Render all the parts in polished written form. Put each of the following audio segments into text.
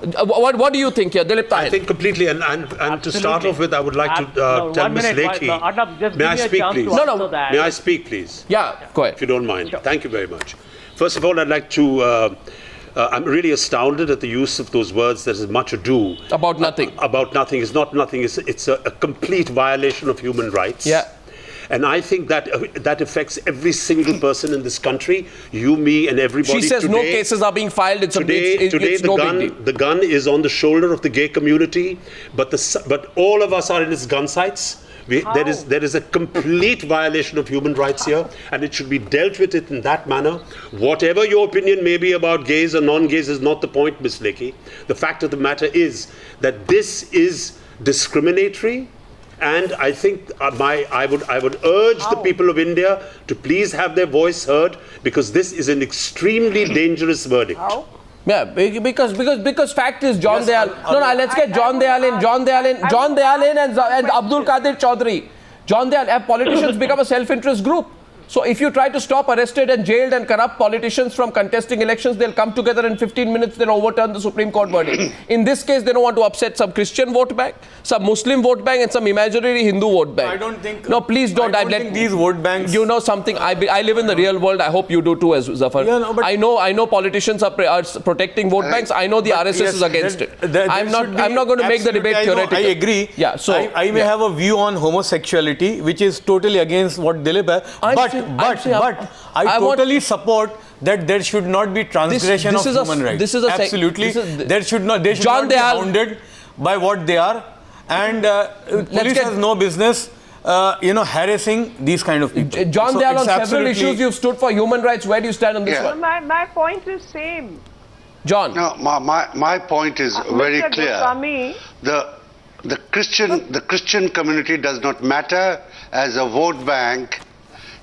What do you think here, Dalip Tahil? I think completely, and to start off with, I would like to tell Ms. Lekhi. May I speak, please? No. May I speak, please? Yeah, go ahead. If you don't mind. Sure. Thank you very much. First of all, I'd like to. I'm really astounded at the use of those words. There is much ado. About nothing. About nothing. It's not nothing. It's a complete violation of human rights. Yeah. And I think that that affects every single person in this country, you, me, and everybody. She says today, no cases are being filed. It's the gun is on the shoulder of the gay community, but all of us are in its gun sights. There is a complete violation of human rights here, and it should be dealt with it in that manner. Whatever your opinion may be about gays or non-gays is not the point, Ms. Lekhi. The fact of the matter is that this is discriminatory. And I think I would urge the people of India to please have their voice heard, because this is an extremely dangerous verdict. How? Yeah, because fact is John Dayal. Let's get John Dayal in and Abdul Qadir Chaudhary. John Dayal, have politicians become a self-interest group? So if you try to stop arrested and jailed and corrupt politicians from contesting elections, they'll come together in 15 minutes, they'll overturn the Supreme Court verdict. In this case, they don't want to upset some Christian vote bank, some Muslim vote bank, and some imaginary Hindu vote bank. I don't think... No, please don't. I don't think these vote banks... You know something, I live in the real world, I hope you do too, as Zafar. Yeah, no, I know politicians are protecting vote banks, I know the RSS is against it. I'm not going to make the debate theoretical. I agree. Yeah, so... I may have a view on homosexuality, which is totally against what Dalip has, but I totally support that there should not be transgression of human rights. Absolutely. They should not be hounded by what they are, and police has no business harassing these kind of people. John Dayal, on several issues you've stood for human rights. Where do you stand on this one? My point is same. John. No, my point is very clear. Goswami, the Christian community does not matter as a vote bank.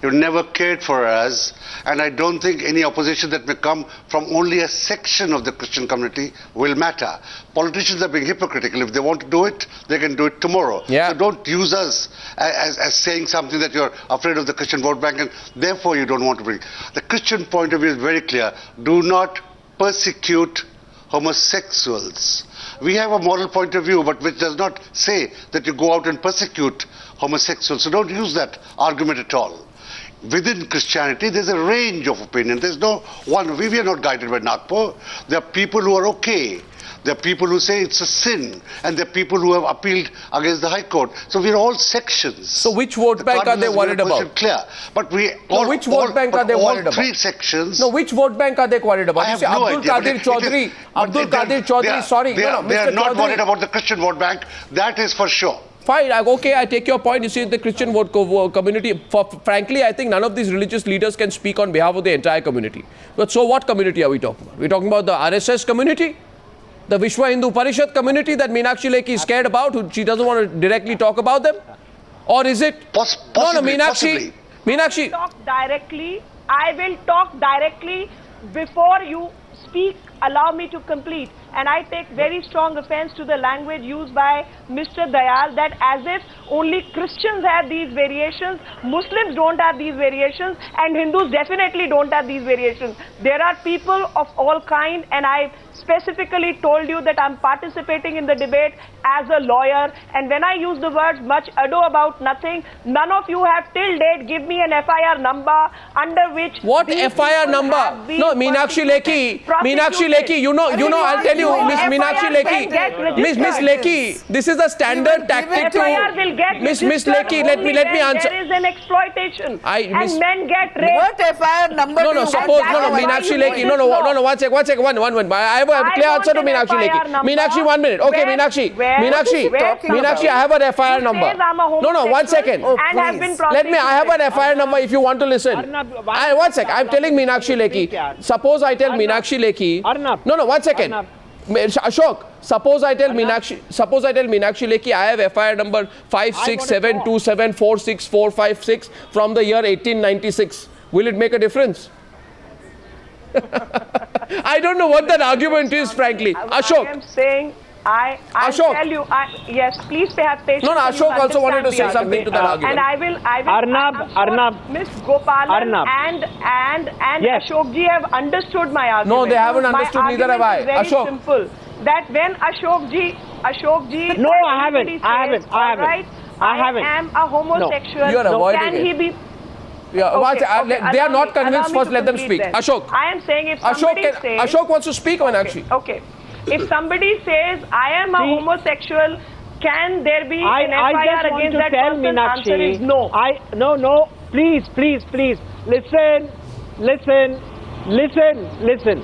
You never cared for us, and I don't think any opposition that may come from only a section of the Christian community will matter. Politicians are being hypocritical. If they want to do it, they can do it tomorrow. Yeah. So don't use us as saying something that you're afraid of the Christian vote bank, and therefore you don't want to bring. The Christian point of view is very clear. Do not persecute homosexuals. We have a moral point of view, but which does not say that you go out and persecute homosexuals. So don't use that argument at all. Within Christianity, there's a range of opinion. There's no one. We are not guided by Nagpur. There are people who are okay. There are people who say it's a sin. And there are people who have appealed against the High Court. So we're all sections. So which vote bank are they worried about? Clear. But we which vote bank are they worried about? All three sections. No, which vote bank are they worried about? I have no idea. Abdul Qadir Chaudhary, sorry. They are not worried about the Christian vote bank. That is for sure. Fine, okay, I take your point. You see, the Christian vote community, frankly, I think none of these religious leaders can speak on behalf of the entire community. But so what community are we talking about? We're talking about the RSS community? The Vishwa Hindu Parishad community that Meenakshi Lekhi is scared about, she doesn't want to directly talk about them? Or is it... Possibly, Meenakshi... talk directly. I will talk directly before you speak. Allow me to complete. And I take very strong offense to the language used by Mr. Dayal, that as if only Christians have these variations, Muslims don't have these variations, and Hindus definitely don't have these variations. There are people of all kind, and I specifically told you that I'm participating in the debate as a lawyer, and when I use the words much ado about nothing, none of you have till date give me an FIR number under which... What FIR number? No, Meenakshi Lekhi, you know, I'll tell you, Miss Meenakshi Lekhi, Miss Lekhi, this is a standard tactic to... Miss Lekhi, let me answer. There is an exploitation, and men get raped. What FIR number? No, suppose, Meenakshi Lekhi, no, one second, one. I have a clear answer to Meenakshi Lekhi. Meenakshi, 1 minute. Okay, Meenakshi, I have an FIR number. No, 1 second. I have an FIR number if you want to listen. 1 second, I'm telling Meenakshi Lekhi. Suppose I tell Meenakshi Lekhi. No, 1 second. Ashok, suppose I tell Meenakshi Lekhi I have FIR number 5672746456 from the year 1896. Will it make a difference? I don't know what that argument is, frankly. Ashok. I am saying, I tell you, yes, please have patience. No, Ashok also wanted to say something to that argument. And I will Arnab. Miss Gopalan and yes. Ashok ji have understood my argument. No, they haven't understood, neither have I. Very Ashok. simple. that when Ashok ji, No, or I haven't. anybody I haven't. says, I haven't. "Alright, I haven't." I am a homosexual. You are avoiding can it. he be? Yeah, they are not convinced. First, let them speak. Then. Ashok. I am saying if somebody says, Ashok wants to speak, Meenakshi. Okay. If somebody says, I am a homosexual, can there be an I FIR just want against to that tell person? Answer Meenakshi. is no. No. Please. Listen.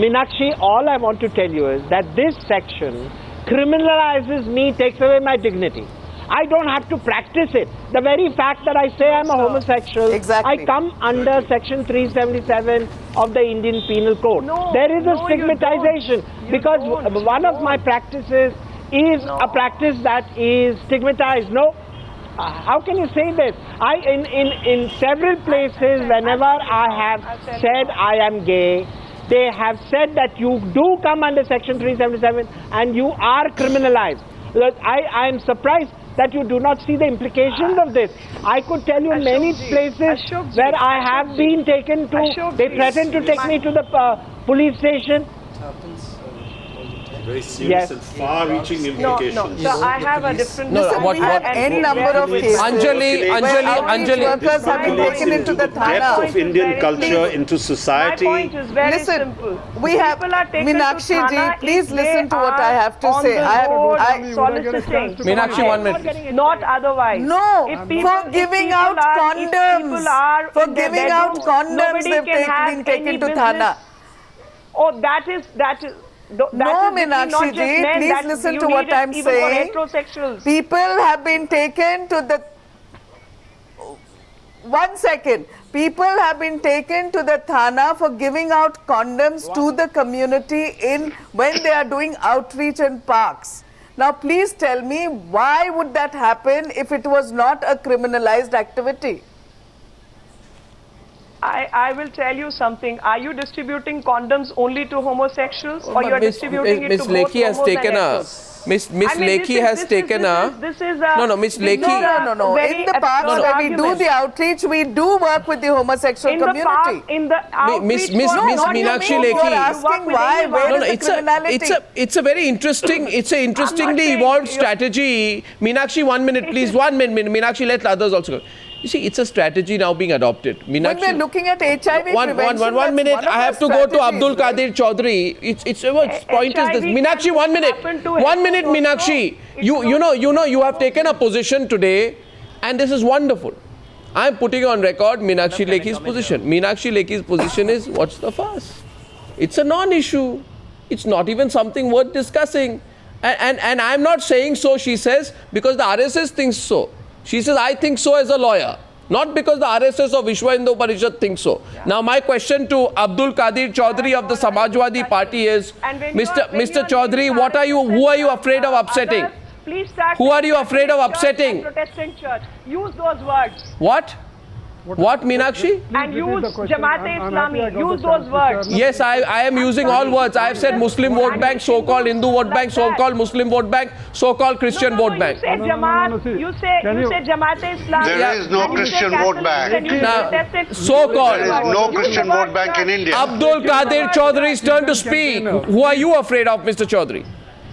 Meenakshi, all I want to tell you is that this section criminalizes me, takes away my dignity. I don't have to practice it. The very fact that I say I'm a homosexual, Exactly. I come under section 377 of the Indian Penal Code. No, there is a no, you stigmatization don't. because one of my practices is a practice that is stigmatized. No. How can you say this? In several places, whenever I have said I am gay, they have said that you do come under section 377 and you are criminalized. Look, I am surprised that you do not see the implications of this. I could tell you many places where I have been taken to, they threatened to take me to the police station. Very serious and far-reaching implications. No. So I have a different... We have any number of cases Anjali, workers have been taken into the depth Thana. of Indian culture into society. My point is very Listen, simple. we have People are taken to Meenakshi Thana ji, please if listen to they what I are have to on say. the I road soliciting. Meenakshi, 1 minute. Not otherwise. No, If people- for giving if out people are- if condoms. people are For in their giving out bedrooms, condoms, nobody they've can have been taken any to business. Thana. Oh, that is No, Meenakshi not just ji, men, please that listen you to need what it I'm even saying. for heterosexuals. People have been taken to the... 1 second. People have been taken to the Thana for giving out condoms to the community when they are doing outreach in parks. Now, please tell me, why would that happen if it was not a criminalized activity? I will tell you something. Are you distributing condoms only to homosexuals, or you're distributing it to both Lekhi has homos taken and a... heteros? Miss I mean, Lekhi has taken a... This is a... No, Miss Lekhi... No. In the parks where we do the outreach, we do work with the homosexual in community. the park, in the outreach... Miss not Meenakshi you Lekhi. You're asking why, where is the criminality? It's a very interesting, it's an interestingly evolved strategy. Meenakshi, 1 minute, please. 1 minute. Meenakshi, let others also go. You see, it's a strategy now being adopted. Meenakshi, When we're looking at HIV prevention, one minute. that's one of I have our to go to strategies, Abdul right? Qadir Chaudhary. Its point is this. HIV Meenakshi, 1 minute. happen to 1 minute, heteros Meenakshi. also. You have taken a position today, and this is wonderful. I'm putting on record Meenakshi Lekhi's position. Meenakshi Lekhi's position is, what's the fuss? It's a non-issue. It's not even something worth discussing. And I'm not saying so, she says, because the RSS thinks so. She says, I think so as a lawyer. Not because the RSS or Vishwa Hindu Parishad thinks so. Now, my question to Abdul Qadir Chaudhary of the Samajwadi Party is, Mr. Chaudhary, who are you afraid of upsetting? Please start. Who are you afraid of upsetting? Protestant church. Use those words. What? What, Meenakshi? And use Jamaat-e-Islami. Use those words. Yes, I am using all words. I have said Muslim vote bank, so-called Hindu vote bank, so-called Muslim vote bank, so-called Christian vote bank. You say Jamaat, you say Jamaat-e-Islami. There is no Christian vote bank. So-called. There is no Christian vote bank in India. Abdul Qadir Chaudhary's turn to speak. Who are you afraid of, Mr. Chaudhary?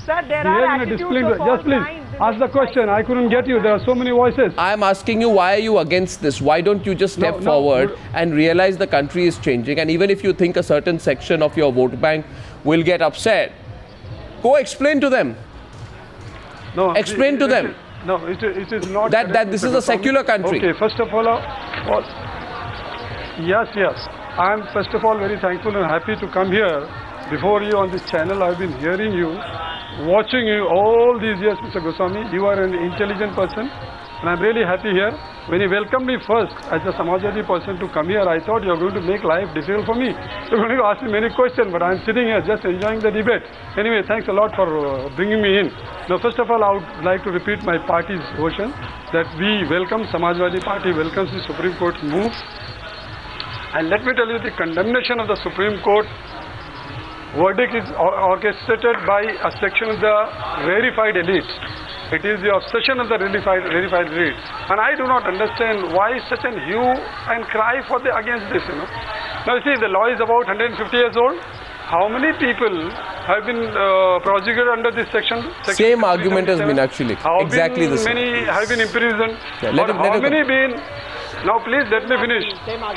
Sir, there are attitudes of all Just please, kinds in ask the this question. I couldn't get you. There are so many voices. I am asking you, why are you against this? Why don't you just step forward and realize the country is changing? And even if you think a certain section of your vote bank will get upset, go explain to them. No, Explain to them. No, it is not. That this is a secular country. Okay, first of all, yes. I am first of all very thankful and happy to come here before you on this channel. I've been hearing you, watching you all these years, Mr. Goswami. You are an intelligent person, and I'm really happy here. When you welcomed me first as a Samajwadi person to come here, I thought you're going to make life difficult for me. You're going to ask me many questions, but I'm sitting here just enjoying the debate. Anyway, thanks a lot for bringing me in. Now, first of all, I would like to repeat my party's version that we welcome, Samajwadi Party welcomes the Supreme Court's move. And let me tell you, the condemnation of the Supreme Court verdict is orchestrated by a section of the rarefied elite. It is the obsession of the rarefied elite. And I do not understand why such an hue and cry for against this, Now you see, the law is about 150 years old. How many people have been prosecuted under this section? Same argument as Meenakshi Lekhi. Exactly the same. Many have been imprisoned. Let him been? Now please let me finish.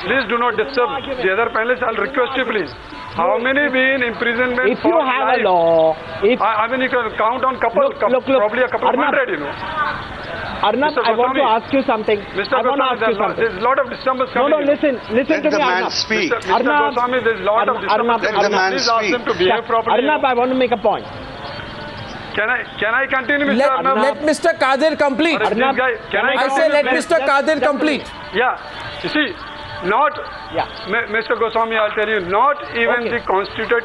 Please do not disturb the other panelists. I'll request you please. How many been imprisonment if you have a law, if I mean you can count on look, probably a couple of hundred, you know. Arnab, I want to ask you something. Mr. Goswami, there's a lot of disturbance coming. No, listen Let to the me, man Arnab. speak. Mr. Goswami, there's a lot of disturbance. Let the man Please ask speak. him to behave properly. Arnab, I want to make a point. Can I continue, Mr. Arnab? Let Mr. Qadir complete. Arnab, I say let Mr. Qadir complete. Yeah, you see, not, Mr. Goswami, I'll tell you, not even the Constituted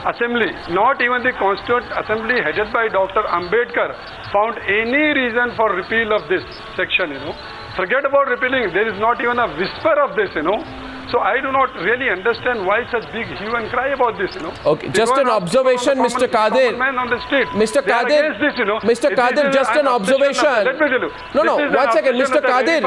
Assembly, not even the Constituent Assembly headed by Dr. Ambedkar found any reason for repeal of this section, you know. Forget about repealing, there is not even a whisper of this, you know. So I do not really understand why such big hue and cry about this, you know. Okay, just an observation, Mr. Qadir. Mr. Qadir, Mr. Qadir, just an observation. Let me tell you. No, 1 second, Mr. Qadir.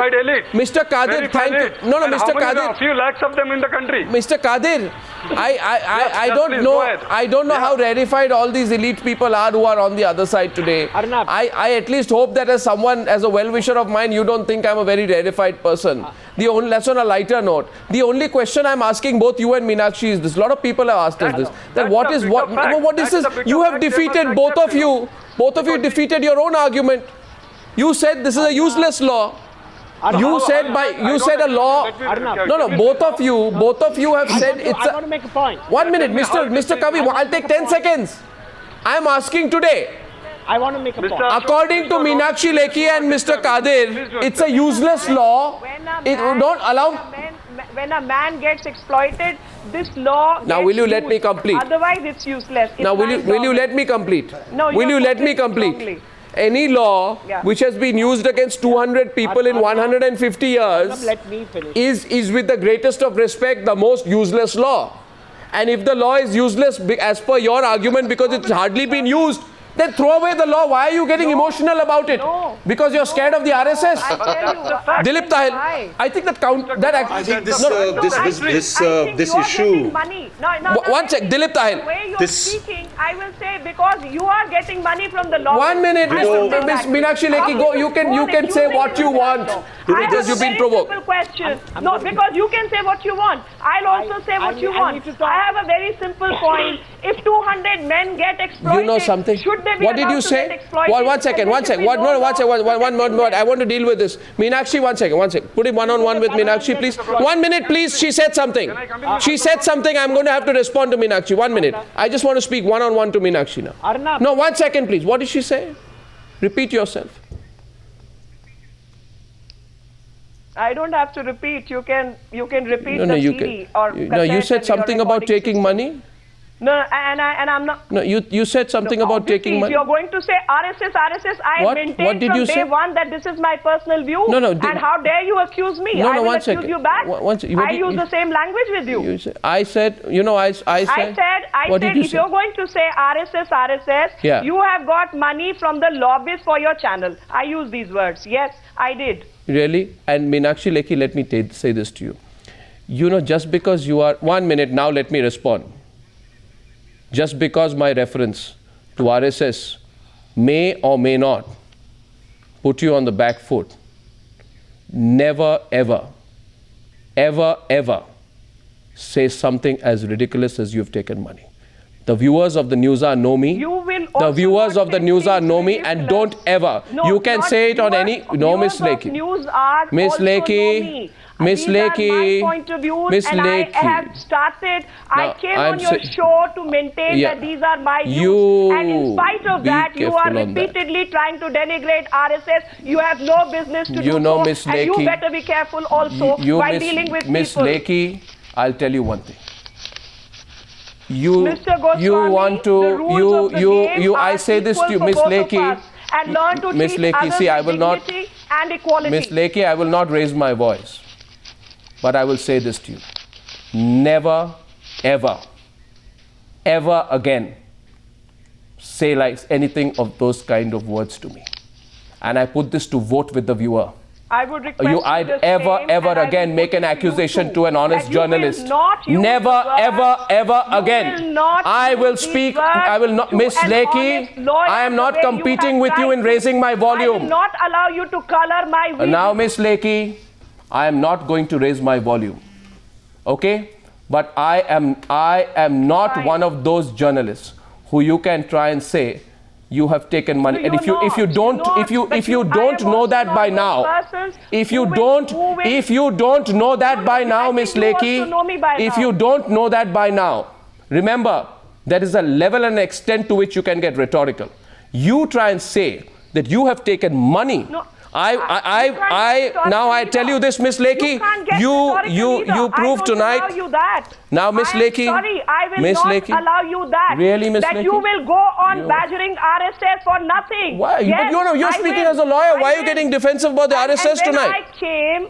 Mr. Qadir, thank you. No, Mr. Qadir. A few lakhs of them in the country. Mr. Qadir, I don't know. I don't know how rarefied all these elite people are who are on the other side today. Arnab. I at least hope that as someone, as a well-wisher of mine, you don't think I'm a very rarefied person. That's on a lighter note. The only question I'm asking both you and Meenakshi is this. A lot of people have asked us this. That what is this? You have defeated both of you. Both of you defeated your own argument. You said this is a useless law. You said a law. No, both of you have said it's I want to make a point. 1 minute, Mr. Kavi, I'll take 10 seconds. I'm asking today. I want to make a point. According to Meenakshi Lekhi and Mr. Qadir, it's a useless law. It don't allow. When a man gets exploited, this law. Now, will you let me complete? Otherwise, it's useless. Now, will you let me complete? No, will you let me complete? Wrongly. Any law which has been used against 200 people in 150 years is with the greatest of respect the most useless law. And if the law is useless as per your argument because it's hardly been used, then throw away the law. Why are you getting emotional about it? Because you're scared of the RSS. Dilip Tahil, I think I think this issue. One sec, Dilip Tahil. The way you're speaking, I will say because you are getting money from the law. 1 minute, Ms. Meenakshi Lekhi, go. You can say what you want because you've been provoked. Simple question. No, because you can say what you want. I'll also say what you want. I have a very simple point. If 200 men get exploited, you know something? What did you say? One second. I want to deal with this. Meenakshi, 1 second. Put him one-on-one with Meenakshi, please. 1 minute, please. She said something. She said something. I'm going to have to respond to Meenakshi. 1 minute. I just want to speak one-on-one to Meenakshi now. Arnab. No, 1 second, please. What did she say? Repeat yourself. I don't have to repeat. You can repeat No, the you CD can. or No, you said something about taking money. No, and I'm not. No, you said something about taking money. If you're going to say RSS, I maintained What did from you day say? one that this is my personal view. No, and how dare you accuse me? No, I will one accuse second. you back. I use the same language with you. I said, I said. I said if you're going to say RSS, you have got money from the lobbyists for your channel. I use these words. Yes, I did. Really? And Meenakshi Lekhi, let me say this to you. You know, just because you are... 1 minute, now let me respond. Just because my reference to RSS may or may not put you on the back foot, never, ever say something as ridiculous as you've taken money. The viewers of the Newshour know me. The viewers of the Newshour know me, and don't ever. You can say it on any... No, Miss Lekhi. Miss Lekhi. Miss Lekhi. Miss Lekhi. I have started. I came on your show to maintain that these are my views. And in spite of that, you are repeatedly trying to denigrate RSS. You have no business to do so. Miss Lekhi, and you better be careful also while dealing with Miss people. Miss Lekhi, I'll tell you one thing. Mr. Goswami, I say this to you, Miss Lekhi. And learn to Miss treat Lekhi, others see, I with will not. dignity and equality. Miss Lekhi, I will not raise my voice. But I will say this to you. Never, ever again say like anything of those kind of words to me. And I put this to vote with the viewer. I would request you I'd the ever same, ever and I again will make put an it to you accusation too, to an honest that you will journalist. not use Never the words, ever you again. will not I use will these speak. words I will not, to Miss an Lekhi. honest lawyer I am the not way you competing have with you tried in to. raising my I volume. will not allow you to color my video. Now, Miss Lekhi, I am not going to raise my volume. Okay? But I am not Fine. one of those journalists who you can try and say you have taken money. No, And if you don't know that by now, if you don't know that by now, Miss Lekhi, if you don't know that by now, remember there is a level and extent to which you can get rhetorical. You try and say that you have taken money. No, now I tell you this, Miss Lekhi, you prove tonight. Now, Miss Lekhi, Sorry, I will Miss not Lekhi, allow you that. Really, Miss that Lekhi? you will go on badgering RSS for nothing. Why? Yes, But you're speaking as a lawyer. Why are you getting defensive about the RSS and when tonight? I came,